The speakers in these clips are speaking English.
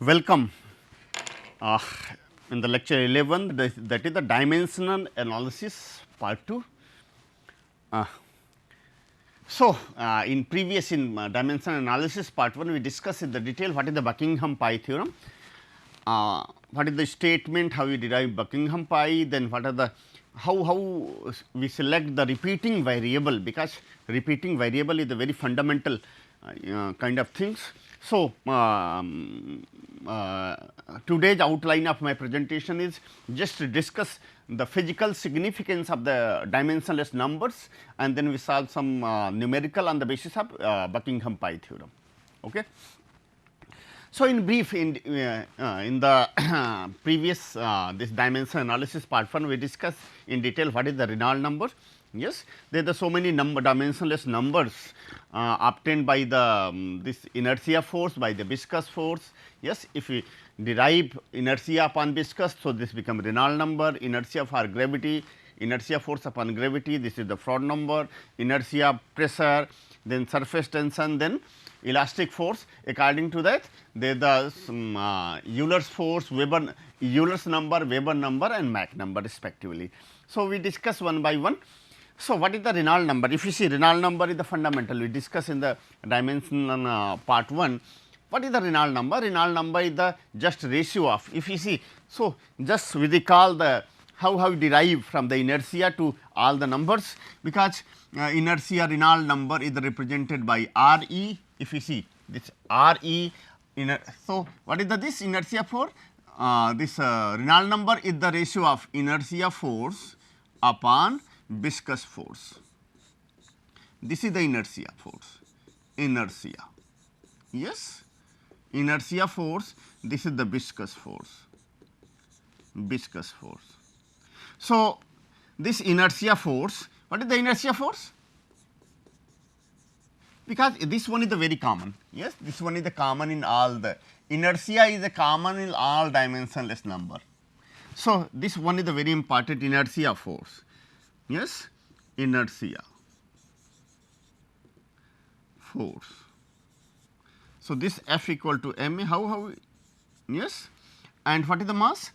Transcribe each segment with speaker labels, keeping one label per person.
Speaker 1: Welcome uh, in the lecture 11, that is the dimensional analysis part 2. Uh, in previous dimensional analysis part 1, we discussed in the detail what is the Buckingham pi theorem, what is the statement, how we derive Buckingham pi, then what are the how we select the repeating variable, because repeating variable is a very fundamental kind of things. So, today's outline of my presentation is just to discuss the physical significance of the dimensionless numbers, and then we solve some numerical on the basis of Buckingham pi theorem. Okay. So, in brief, in the previous this dimension analysis part 1, we discussed in detail what is the Reynolds number. Yes, there are so many dimensionless numbers obtained by the this inertia force, by the viscous force. Yes, if we derive inertia upon viscous, so this become Reynolds number, inertia for gravity, inertia force upon gravity, this is the Froude number, inertia pressure, then surface tension, then elastic force. According to that, there is the Euler's force, Euler's number, Weber number and Mach number respectively. So, we discuss one by one. So, what is the Reynolds number? If you see, Reynolds number is the fundamental, we discuss in the dimensional part 1. What is the Reynolds number? Reynolds number is the just ratio of, if you see. So, just we recall the how we derive from the inertia to all the numbers, because inertia Reynolds number is represented by R e. If you see this R e, so what is this inertia for? This Reynolds number is the ratio of inertia force upon viscous force. This is the inertia force, inertia. Yes, inertia force, this is the viscous force, viscous force. So, this inertia force, what is the inertia force? Because this one is the very common, yes, this one is the common in all the, inertia is the common in all dimensionless number. So, this one is the very important inertia force, yes, inertia force. So, this F equal to m, how yes, and what is the mass?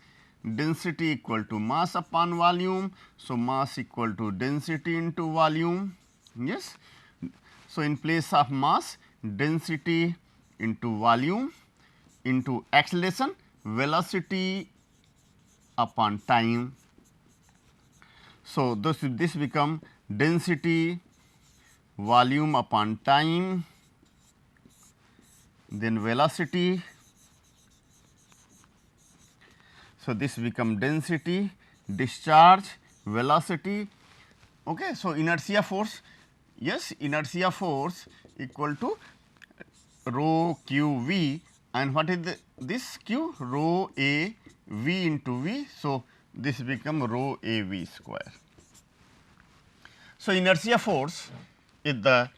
Speaker 1: Density equal to mass upon volume. So, mass equal to density into volume, yes. So, in place of mass, density into volume into acceleration, velocity upon time. So, this become density volume upon time, then velocity. So, this become density, discharge, velocity. Okay. So, inertia force, yes, inertia force equal to rho q v, and what is this q? Rho a v into v. So, this become rho a v square. So, inertia force is the,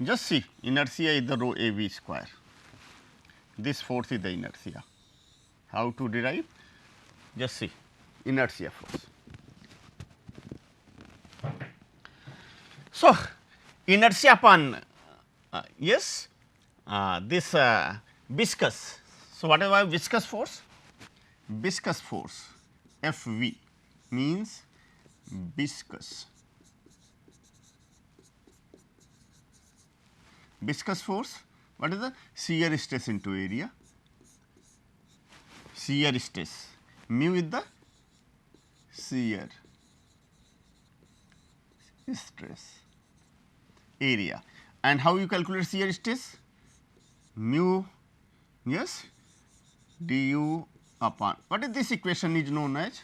Speaker 1: just see, inertia is the rho a v square. This force is the inertia. How to derive? Just see, inertia force. So, inertia upon yes, this viscous. So, what is viscous force? Viscous force F v means viscous. Viscous force, what is the shear stress into area? Shear stress, mu is the shear stress area. And how you calculate shear stress? Mu, yes, du upon, what is this equation is known as?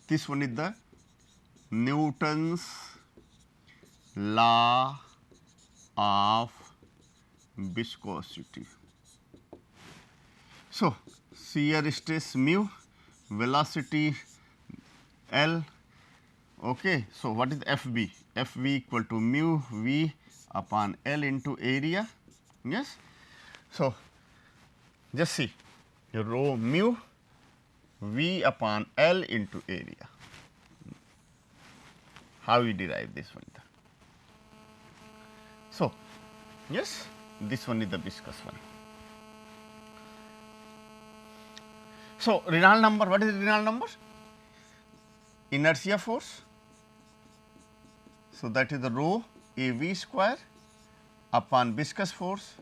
Speaker 1: This one is the Newton's law of viscosity. So, shear stress mu, velocity L. Okay. So, what is F b? F b equal to mu v upon L into area. Yes. So, just see rho mu v upon L into area. How we derive this one? So, yes, this one is the viscous one. So, Reynolds number, what is Reynolds number? Inertia force. So, that is the rho A V square upon viscous force,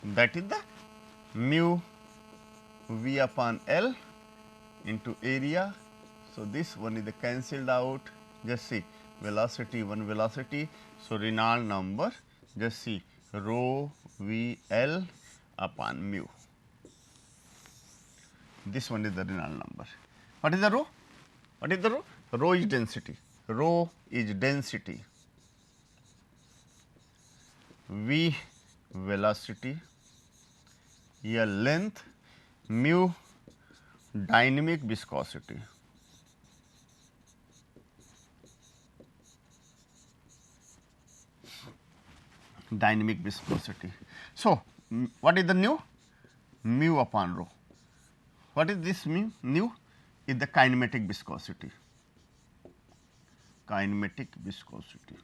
Speaker 1: that is the mu V upon L into area. So, this one is the cancelled out, just see velocity, one velocity. So, Reynolds number, just see rho V L upon mu. This one is the Reynolds number. What is the rho? What is the rho? Rho is density. Rho is density. V velocity, L length, mu dynamic viscosity. Dynamic viscosity. So, what is the nu? Mu upon rho. What is this mu? Nu is the kinematic viscosity. Kinematic viscosity.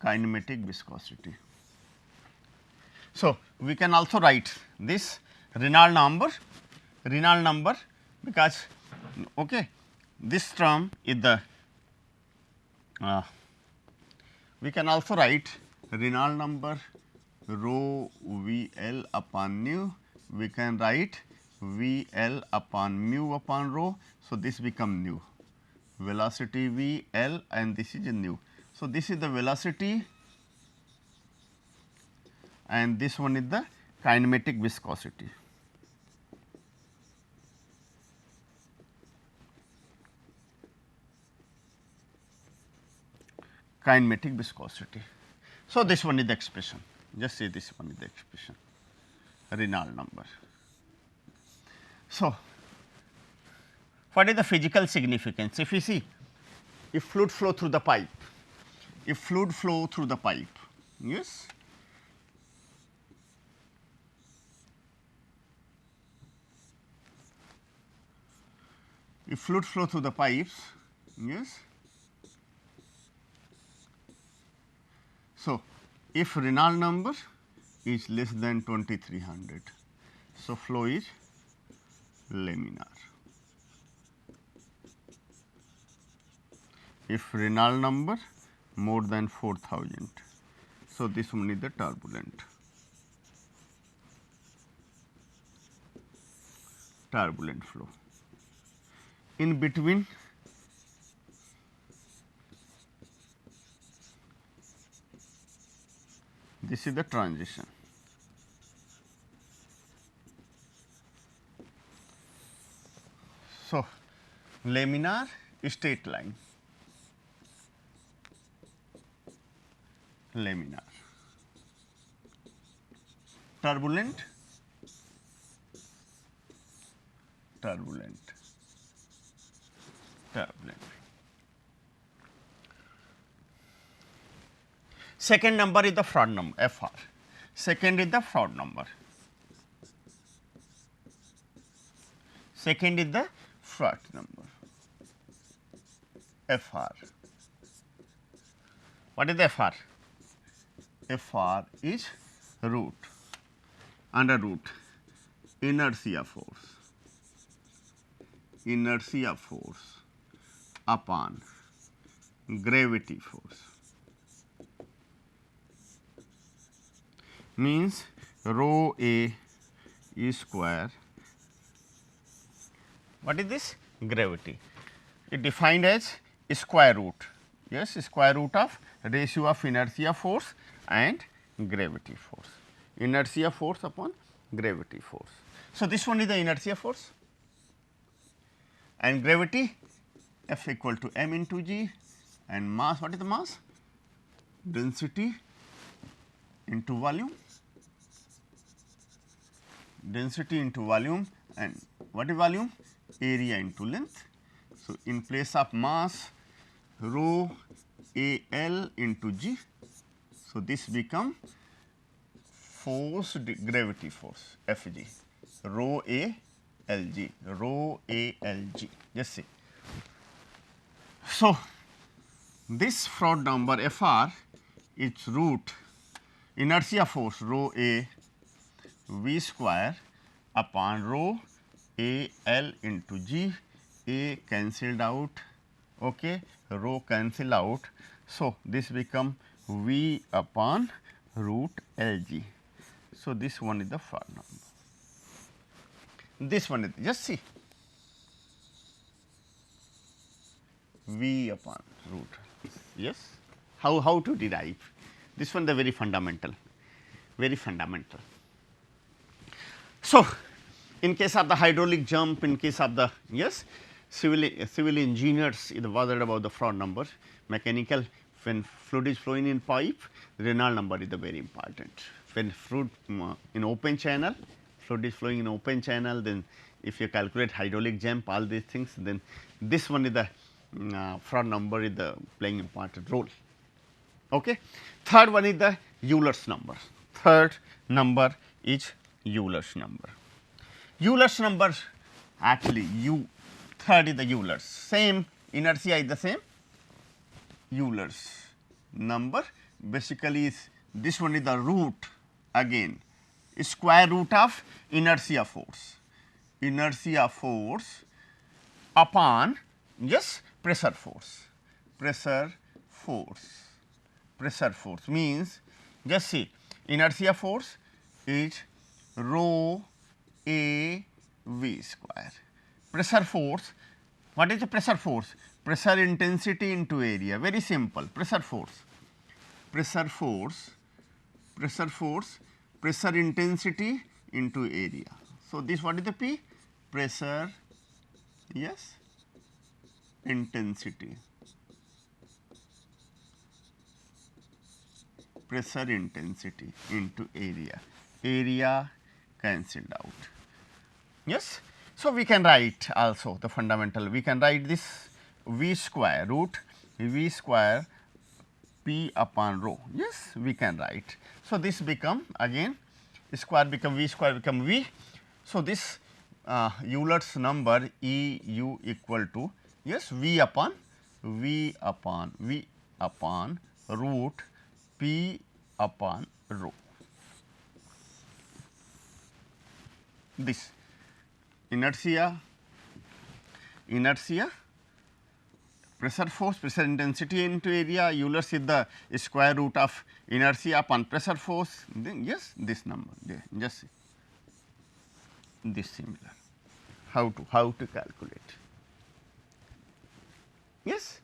Speaker 1: Kinematic viscosity. So, we can also write this Reynolds number because okay, this term is the we can also write Reynolds number rho V L upon nu, we can write V L upon mu upon rho. So, this become nu, velocity V L and this is a nu. So, this is the velocity and this one is the kinematic viscosity. Kinematic viscosity. So, this one is the expression, just say this one is the expression, Reynolds number. So, what is the physical significance? If you see, if fluid flow through the pipe, if fluid flow through the pipe, yes, if fluid flow through the pipes, yes. So, if Reynolds number is less than 2300, so flow is laminar. If Reynolds number more than 4000, so this one is the turbulent. Turbulent flow. In between this is the transition. So, laminar straight line, laminar, turbulent, turbulent, turbulent. Second number is the Froude number, Fr. Second is the Froude number. Second is the Froude number, Fr. What is the Fr? Fr is root, under root, inertia force upon gravity force, means rho A E square. What is this? Gravity. It defined as square root, yes, square root of ratio of inertia force and gravity force, inertia force upon gravity force. So, this one is the inertia force and gravity F equal to m into g, and mass, what is the mass? Density into volume, density into volume, and what is volume? Area into length. So, in place of mass, rho A L into g. So, this become force, gravity force F g, rho A L g, rho A L g, just see. So, this Froude number Fr is root inertia force rho A V square upon rho A L into G, A cancelled out, okay, rho cancel out. So, this become V upon root L G. So, this one is the Frodd number. This one is just see V upon root, yes. How to derive? This one the very fundamental, very fundamental. So, in case of the hydraulic jump, in case of the yes, civil engineers is bothered about the Frodd number. Mechanical, when fluid is flowing in pipe, Reynolds number is the very important. When fluid in open channel, fluid is flowing in open channel, then if you calculate hydraulic jump, all these things, then this one is the Frodd number is the playing important role. Okay. Third one is the Euler's number. Third number is Euler's number. Euler's number actually third is the Euler's, same inertia is the same. Euler's number basically is this one is the root again square root of inertia force upon yes pressure force means just see inertia force is rho A V square. Pressure force, what is the pressure force? Pressure intensity into area, very simple. Pressure intensity into area. So, this what is the P? Pressure, yes, intensity. Pressure intensity into area cancelled out. Yes. So, we can write also the fundamental, we can write this V square root V square P upon rho, yes, we can write. So, this become again square become V square become V. So, this Euler's number E U equal to yes V upon root P upon rho. This inertia, pressure force, pressure intensity into area, Euler's is the square root of inertia upon pressure force, then yes this number, just this similar. How to calculate? Yes,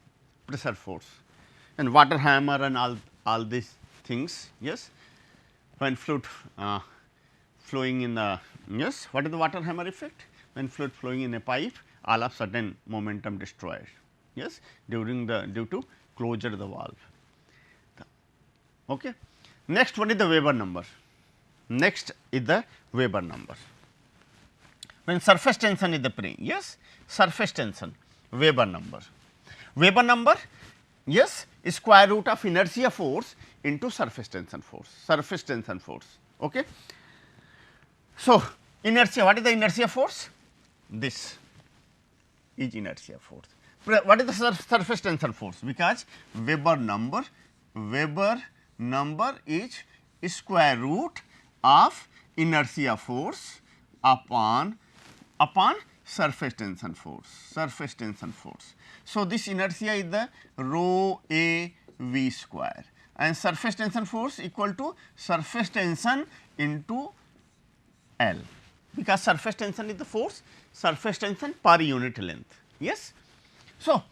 Speaker 1: pressure force and water hammer and all these things, yes, when fluid flowing in the yes, what is the water hammer effect? When fluid flowing in a pipe, all of sudden momentum destroyed, yes, due to closure of the valve. Okay. Next one is the Weber number. When surface tension is the pre, yes, surface tension, Weber number. Weber number, yes, is square root of inertia force into surface tension force. Okay. So, inertia, what is the inertia force? This is inertia force. What is the surface tension force? Because Weber number is square root of inertia force upon surface tension force. So, this inertia is the rho A V square and surface tension force equal to surface tension into L, because surface tension is the force, surface tension per unit length. Yes. So,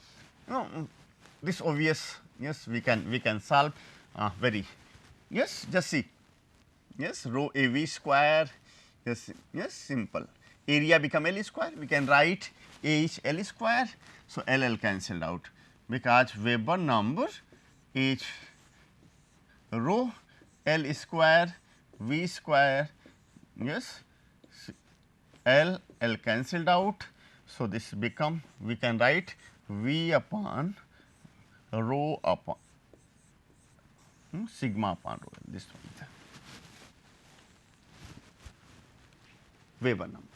Speaker 1: this obvious, yes, we can solve very, yes, just see, yes, rho A V square, yes, simple. Area become L square, we can write A is L square. So, L cancelled out because Weber number is rho L square V square, yes, L cancelled out. So, this become, we can write V upon rho upon sigma upon rho, this one is the Weber number.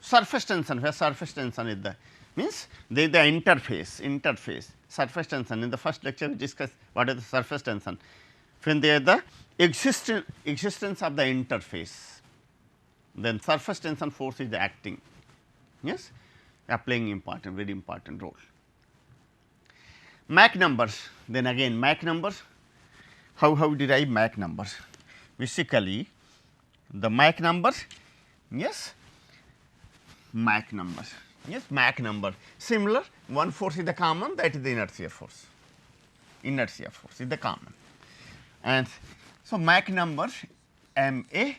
Speaker 1: Surface tension, where surface tension is the means there is the interface surface tension. In the first lecture we discussed what is the surface tension, when there is the existence of the interface, then surface tension force is acting, yes, playing very important role. Mach numbers, then again Mach numbers, how we derive Mach numbers? Basically the Mach numbers, yes, Mach numbers, yes, Mach number, similar, one force is the common, that is the inertia force is the common. And so Mach number m a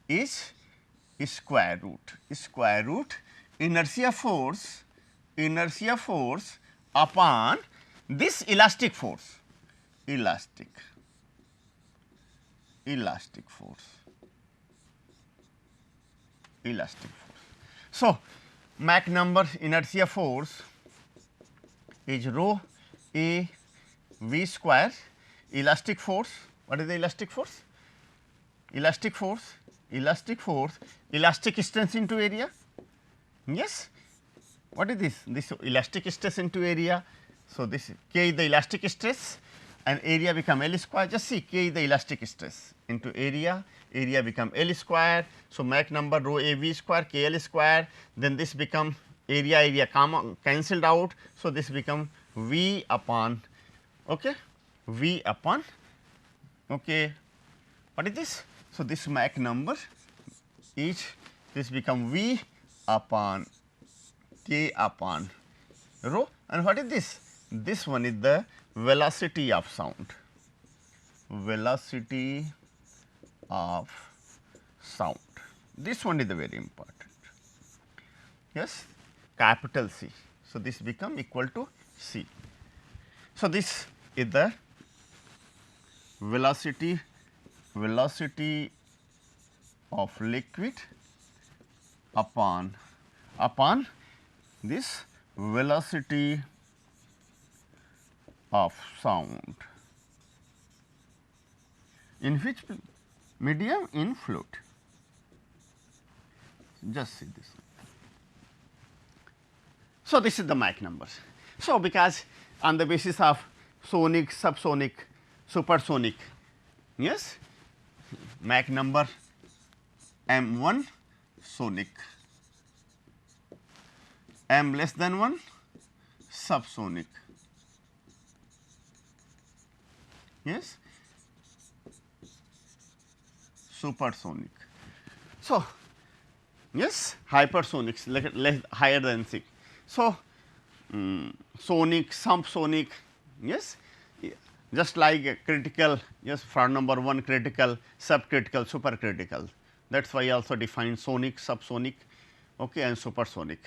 Speaker 1: is square root inertia force upon this elastic force, elastic force. So Mach number inertia force is rho a v square, elastic force. What is the elastic force? Elastic stress into area. Yes. What is this? This elastic stress into area. So this K is the elastic stress and area become L square. Just see, K is the elastic stress into area become L square. So Mach number rho a v square K L square, then this become area cancelled out. So this become V upon, okay, V upon, okay, what is this? So this Mach number is, this become V upon K upon rho, and what is this? This one is the velocity of sound, this one is the very important, yes, capital C. So this become equal to C. So this is the velocity of liquid upon this velocity of sound in which medium? In fluid. Just see this. So this is the Mach numbers. So because on the basis of sonic, subsonic, supersonic, yes, Mach number m1 sonic, m less than 1 subsonic, yes, supersonic. So yes, hypersonics less higher than 6. So sonic, subsonic, yes, just like a critical, yes, for number 1 critical, subcritical, supercritical. That is why I also define sonic, subsonic, okay, and supersonic.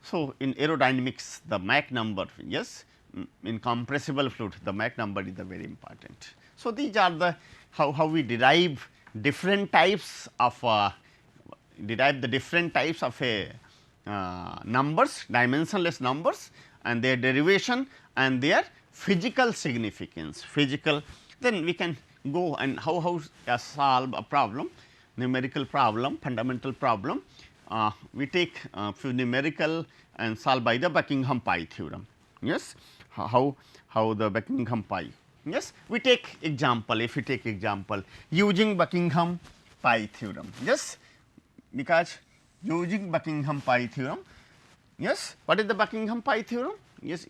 Speaker 1: So in aerodynamics the Mach number, yes, in compressible fluid the Mach number is the very important. So these are the how we derive different types of numbers, dimensionless numbers, and their derivation and their physical significance. Then we can go and how solve a problem, numerical problem, fundamental problem. We take few numerical and solve by the Buckingham pi theorem. Yes, how the Buckingham pi. Yes, we take example. If we take example using Buckingham pi theorem, yes, because using Buckingham pi theorem, yes, what is the Buckingham pi theorem? Yes,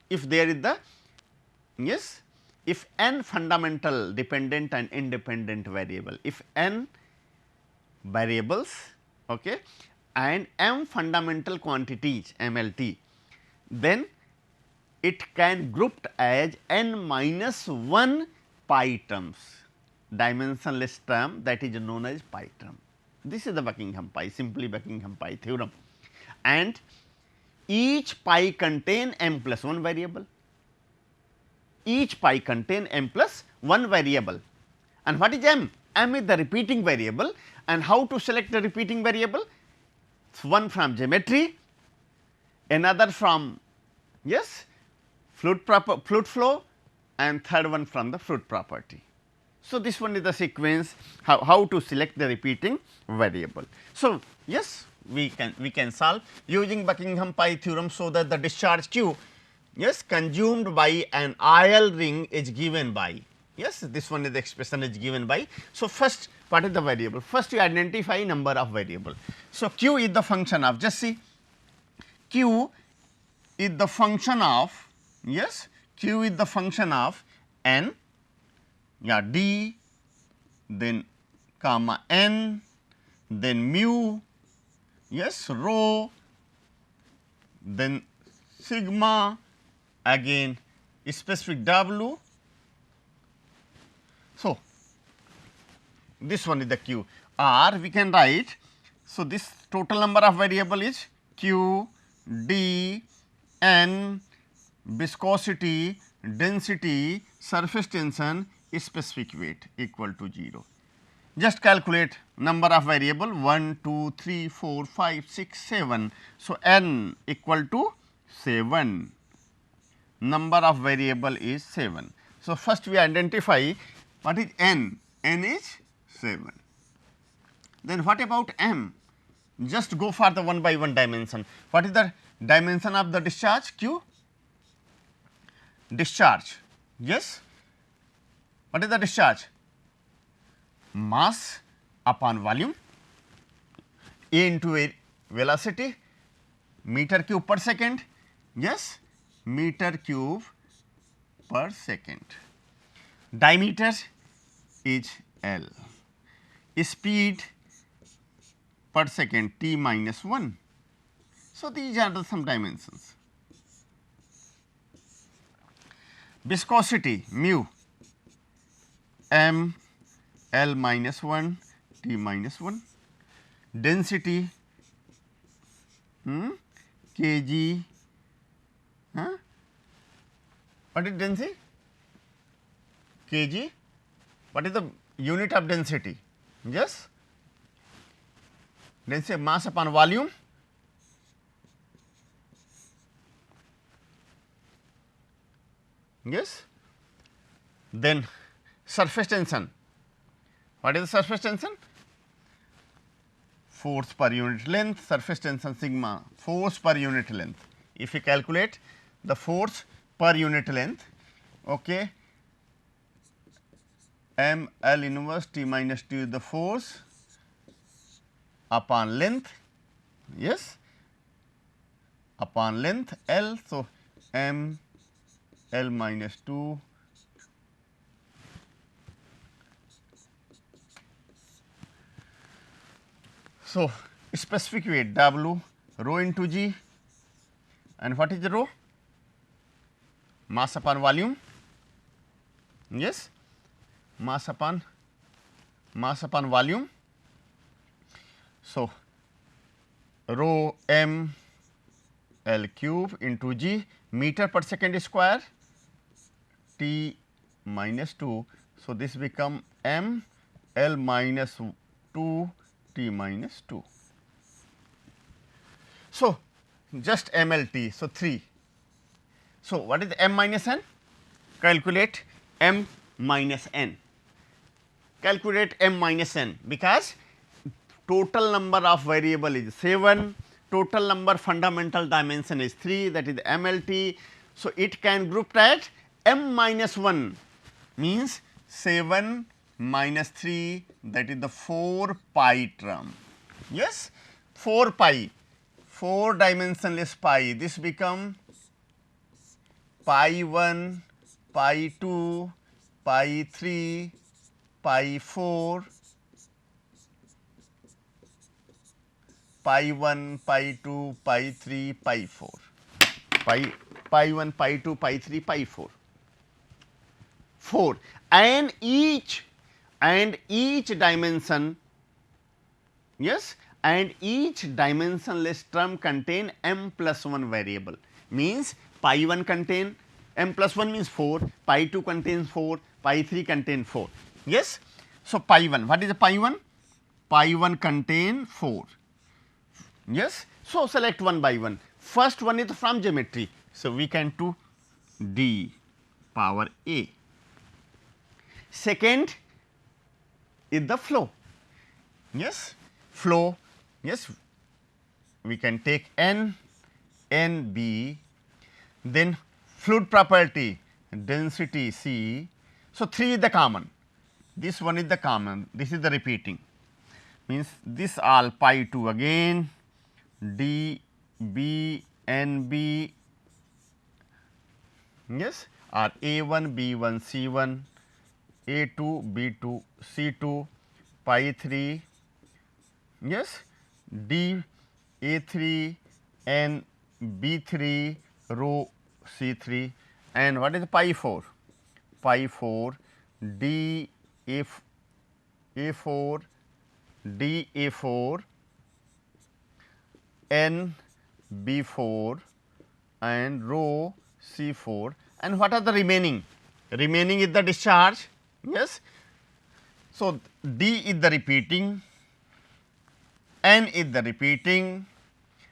Speaker 1: if there is the, yes, if n fundamental dependent and independent variable, if n variables, okay, and m fundamental quantities MLT, then it can grouped as n minus 1 pi terms, dimensionless term, that is known as pi term. This is the Buckingham pi, simply Buckingham pi theorem, and each pi contain m plus 1 variable, each pi contain m plus 1 variable. And what is m? M is the repeating variable, and how to select the repeating variable? One from geometry, another from, yes, fluid flow, and third one from the fluid property. So this one is the sequence how to select the repeating variable. So yes, we can solve using Buckingham pi theorem, so that the discharge Q, yes, consumed by an IL ring is given by, Yes, this one is the expression is given by. So, first what is the variable? First you identify number of variable. So, q is the function of, just see, q is the function of, yes, q is the function of n, yeah, d, then comma n, then mu, yes, rho, then sigma, again specific w. So, this one is the q, or we can write. So, this total number of variable is q, d, n, viscosity, density, surface tension, specific weight equal to 0. Just calculate number of variable 1, 2, 3, 4, 5, 6, 7. So, n equal to 7, number of variable is 7. So, first we identify what is n, n is 7. Then what about m? Just go for the one by one dimension. What is the dimension of the discharge? Q, discharge, yes. What is the discharge? Mass upon volume, A into a velocity, meter cube per second, yes, meter cube per second. Diameter is L, speed per second t minus 1. So, these are the some dimensions. Viscosity mu m L minus 1 t minus 1. Density kg, what is density? Kg. What is the unit of density? Yes, density mass upon volume. Yes, then surface tension. What is the surface tension? Force per unit length, surface tension sigma, force per unit length. If you calculate the force per unit length, okay, m L inverse t minus t is the force upon length, yes, upon length L. So, m L minus 2 so, specific weight W rho into g, and what is the rho? Mass upon volume, yes, mass upon volume. So, rho m L cube into g, meter per second square, t minus 2. So, this become m L minus 2 t minus 2. So, just MLT, so 3. So, what is m minus n? Calculate m minus n. Calculate m minus n, because total number of variable is 7, total number fundamental dimension is 3, that is MLT. So, it can group that m minus 1 means 7 minus 3, that is the 4 pi term. Yes, 4 pi, 4 dimensionless pi, this become pi 1, pi 2, pi 3, pi 4, pi 1, pi 2, pi 3, pi 4, pi 1, pi 2, pi 3, pi 4, 4, and each dimension, yes, and each dimensionless term contain m plus 1 variable, means pi 1 contain m plus 1 means 4, pi 2 contains 4, pi 3 contain 4. Yes. So, pi 1, what is the pi 1? Pi 1 contain 4. Yes. So, select one by one. First one is from geometry. So, we can do d power a. Second is the flow. Yes, flow. Yes, we can take n, nb, then fluid property, density c. So, 3 is the common, this one is the common, this is the repeating, means this all pi 2 again, d b n b, yes, or a 1 b 1 c 1, a 2 b 2 c 2, pi 3, yes, d a 3 n b 3 rho c 3, and what is pi 4? Pi 4 d a 4 d a 4 n b 4 and rho c 4, and what are the remaining? Remaining is the discharge, yes. So, d is the repeating, n is the repeating,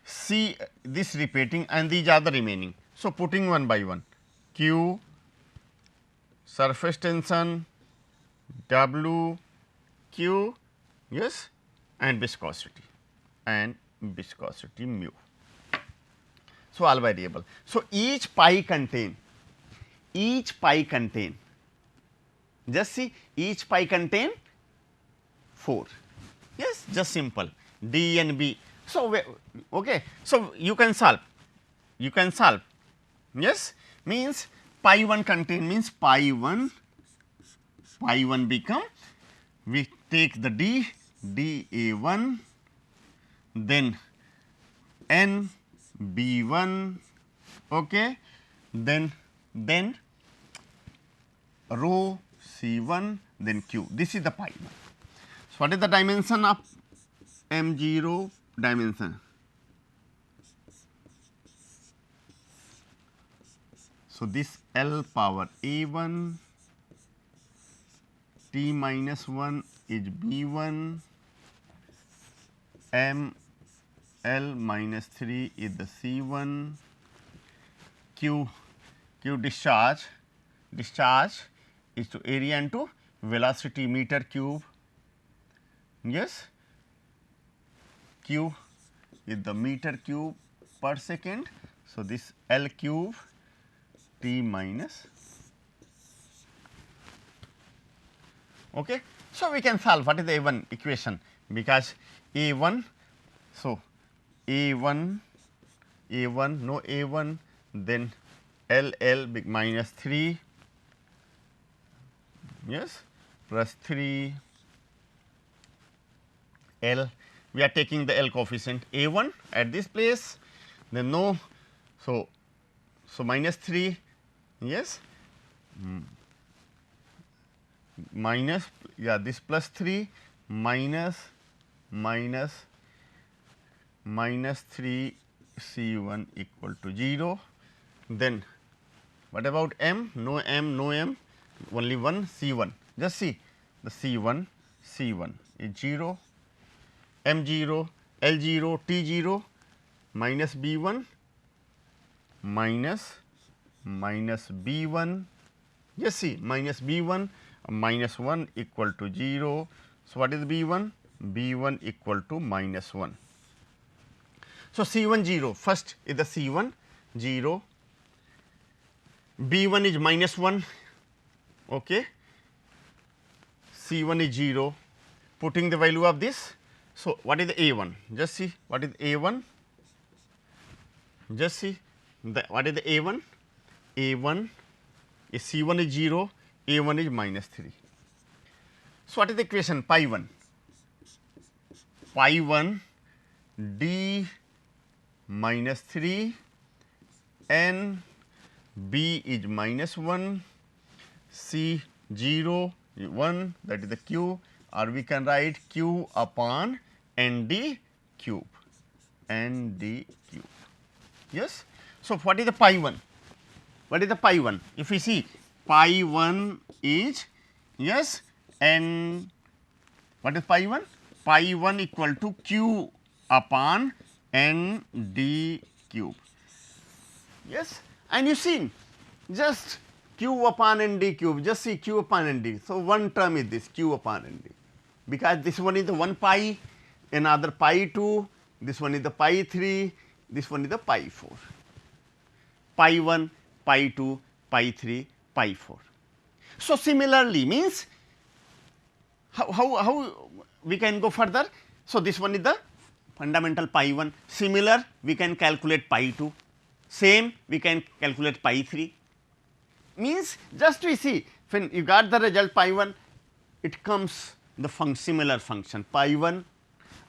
Speaker 1: c this repeating, and these are the remaining. So, putting one by one, q, surface tension, w, q, yes, and viscosity mu. So, all variable. So, each pi contain, just see, each pi contain 4, yes, just simple d and b. So, okay, so you can solve, yes, means pi 1 contain, means pi 1 become, we take the d a 1, then n b 1, okay, then rho c 1, then q, this is the pi 1. So, what is the dimension of m 0 dimension? So, this L power a 1 t minus 1 is b 1, m L minus 3 is the c 1, q discharge is to area into velocity meter cube, yes, q is the meter cube per second. So, this L cube t minus, okay. So, we can solve what is the A1 equation, because A1, so A1 no A1, then L minus 3, yes, plus 3 L, we are taking the L coefficient A1 at this place, then no, so minus 3, yes, minus, yeah, this plus 3 minus 3 C 1 equal to 0. Then what about m? No m, only one C 1. Just see the C 1 is 0, m 0, L 0, T 0, minus B 1 minus B 1. Just see minus B 1 minus 1 equal to 0. So, what is B 1? B 1 equal to minus 1. So, C 1 0, first is the C 1 0, B 1 is minus 1, okay. C 1 is 0, putting the value of this. So, what is the A 1? Just see what is A 1, just see what is the A 1? A 1 is C 1 is 0, A 1 is minus 3. So, what is the equation? Pi 1, d minus 3, n b is minus 1, c 0 1, that is the q, or we can write q upon n d cube, yes. So, what is the pi 1? What is the pi 1? If we see pi 1 is, yes, and what is pi 1? Pi 1 equal to q upon n d cube, yes. And you see just q upon n d cube, just see q upon n d. So, one term is this q upon n d, because this one is the 1 pi, another pi 2, this one is the pi 3, this one is the pi 4, pi 1, pi 2, pi 3, pi 4. So, similarly means how we can go further. So, this one is the fundamental pi 1, similar we can calculate pi 2, same we can calculate pi 3, means just we see when you got the result pi 1, it comes the similar function pi 1,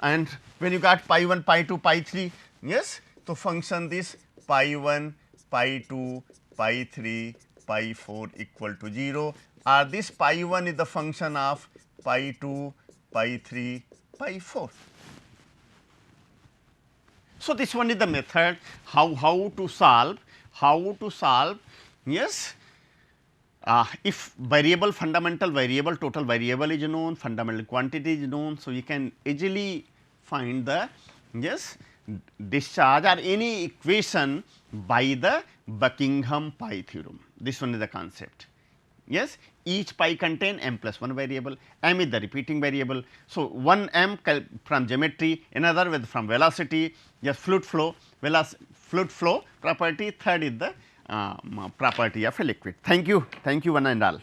Speaker 1: and when you got pi 1, pi 2, pi 3, yes. So, function this pi 1, pi 2, pi 3, pi 4 equal to 0, or this pi 1 is the function of pi 2, pi 3, pi 4. So, this one is the method how to solve yes. If variable, fundamental variable, total variable is known, fundamental quantity is known. So, you can easily find the yes discharge or any equation by the Buckingham pi theorem. This one is the concept. Yes, each pi contain m plus 1 variable, m is the repeating variable. So, one m from geometry, another with from velocity, just fluid flow property, third is the property of a liquid. Thank you one and all.